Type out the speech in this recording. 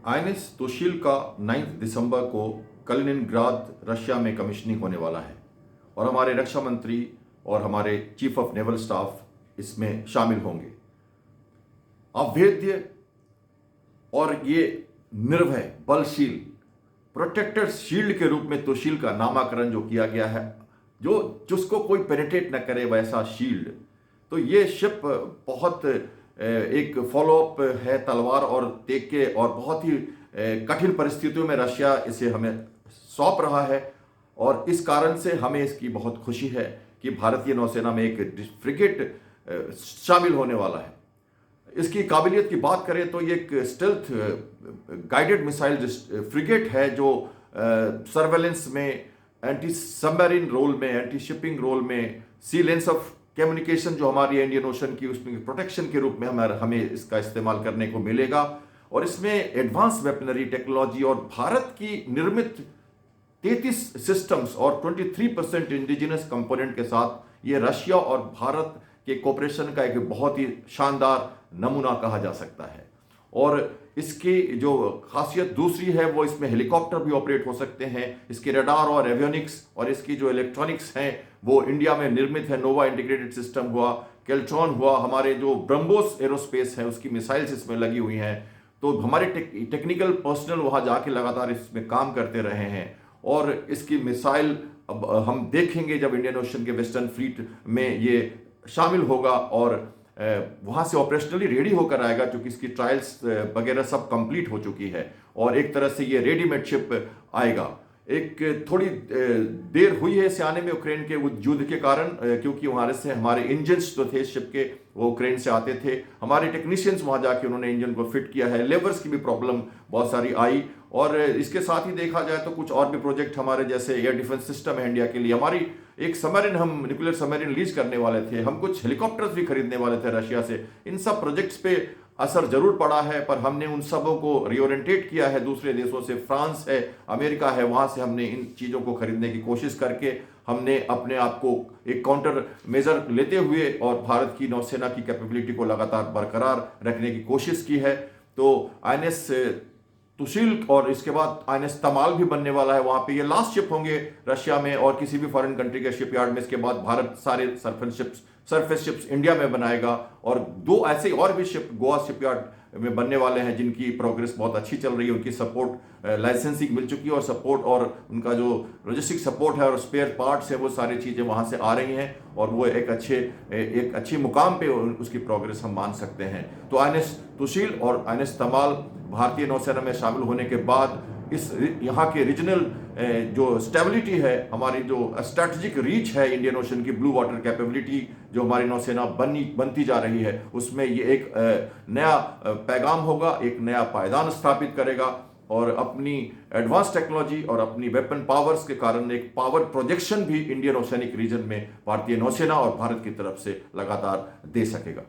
INS Tushil का 9 दिसंबर को Kaliningrad Russia में कमीशनिंग होने वाला है और हमारे रक्षा मंत्री और हमारे चीफ ऑफ नेवल स्टाफ इसमें शामिल होंगे। अभेद्य और ये निर्भय बलशील प्रोटेक्टर शील्ड के रूप में तुशील का नामकरण जो किया गया है, जो जिसको कोई पेनिट्रेट न करे वैसा शील्ड। तो ये शिप बहुत एक फॉलोअप है तलवार और तेग के, और बहुत ही कठिन परिस्थितियों में रशिया इसे हमें सौंप रहा है और इस कारण से हमें इसकी बहुत खुशी है कि भारतीय नौसेना में एक फ्रिगेट शामिल होने वाला है। इसकी काबिलियत की बात करें तो ये एक स्टेल्थ गाइडेड मिसाइल फ्रिगेट है जो सर्वेलेंस में, एंटी सबमरीन रोल में, एंटी शिपिंग रोल में, सी लेंस ऑफ कम्युनिकेशन जो हमारी इंडियन ओशन की उसमें प्रोटेक्शन के रूप में हमें इसका इस्तेमाल करने को मिलेगा। और इसमें एडवांस वेपनरी टेक्नोलॉजी और भारत की निर्मित 33 सिस्टम्स और 23% इंडिजिनस कंपोनेंट के साथ ये रशिया और भारत के कोऑपरेशन का एक बहुत ही शानदार नमूना कहा जा सकता है। और इसकी जो खासियत दूसरी है वो इसमें हेलीकॉप्टर भी ऑपरेट हो सकते हैं। इसके रडार और एवियोनिक्स और इसकी जो इलेक्ट्रॉनिक्स हैं वो इंडिया में निर्मित है। नोवा इंटीग्रेटेड सिस्टम हुआ, केल्ट्रॉन हुआ, हमारे जो ब्रह्मोस एरोस्पेस है उसकी मिसाइल्स इसमें लगी हुई हैं। तो हमारे टेक्निकल पर्सनल वहाँ जाके लगातार इसमें काम करते रहे हैं और इसकी मिसाइल अब हम देखेंगे जब इंडियन ओशन के वेस्टर्न फ्लीट में ये शामिल होगा और वहाँ से ऑपरेशनली रेडी होकर आएगा, क्योंकि इसकी ट्रायल्स वगैरह सब कंप्लीट हो चुकी है और एक तरह से ये रेडीमेड शिप आएगा। एक थोड़ी देर हुई है इसे आने में यूक्रेन के युद्ध के कारण, क्योंकि वहाँ से हमारे इंजन्स जो थे शिप के वो यूक्रेन से आते थे। हमारे टेक्नीशियंस वहाँ जाके उन्होंने इंजन को फिट किया है। लेबर्स की भी प्रॉब्लम बहुत सारी आई और इसके साथ ही देखा जाए तो कुछ और भी प्रोजेक्ट हमारे जैसे एयर डिफेंस सिस्टम है इंडिया के लिए। हमारी एक सबमरीन, हम न्यूक्लियर सबमरीन लीज करने वाले थे, हम कुछ हेलीकॉप्टर्स भी खरीदने वाले थे रशिया से। इन सब प्रोजेक्ट्स पे असर जरूर पड़ा है, पर हमने उन सबों को रिओरिएंटेट किया है दूसरे देशों से। फ्रांस है, अमेरिका है, वहाँ से हमने इन चीज़ों को खरीदने की कोशिश करके हमने अपने आप को एक काउंटर मेजर लेते हुए और भारत की नौसेना की कैपेबिलिटी को लगातार बरकरार रखने की कोशिश की है। तो आईएनएस तुशील और इसके बाद आईएनएस तमाल भी बनने वाला है। वहाँ पे ये लास्ट शिप होंगे रशिया में और किसी भी फॉरेन कंट्री के शिपयार्ड में। इसके बाद भारत सारे सरफेस शिप्स इंडिया में बनाएगा और 2 ऐसे और भी शिप गोवा शिपयार्ड में बनने वाले हैं जिनकी प्रोग्रेस बहुत अच्छी चल रही है। उनकी सपोर्ट लाइसेंसिंग मिल चुकी है और सपोर्ट और उनका जो लॉजिस्टिक सपोर्ट है और स्पेयर पार्ट्स है वो सारी चीज़ें वहाँ से आ रही हैं और वो एक अच्छी मुकाम पे उसकी प्रोग्रेस हम मान सकते हैं। तो आईएनएस तुशील और आईएनएस तमाल भारतीय नौसेना में शामिल होने के बाद इस यहाँ के रीजनल जो स्टेबिलिटी है, हमारी जो स्ट्रैटेजिक रीच है इंडियन ओशन की, ब्लू वाटर कैपेबिलिटी जो हमारी नौसेना बनती जा रही है, उसमें ये एक नया पैगाम होगा, एक नया पायदान स्थापित करेगा और अपनी एडवांस टेक्नोलॉजी और अपनी वेपन पावर्स के कारण एक पावर प्रोजेक्शन भी इंडियन ओशनिक रीजन में भारतीय नौसेना और भारत की तरफ से लगातार दे सकेगा।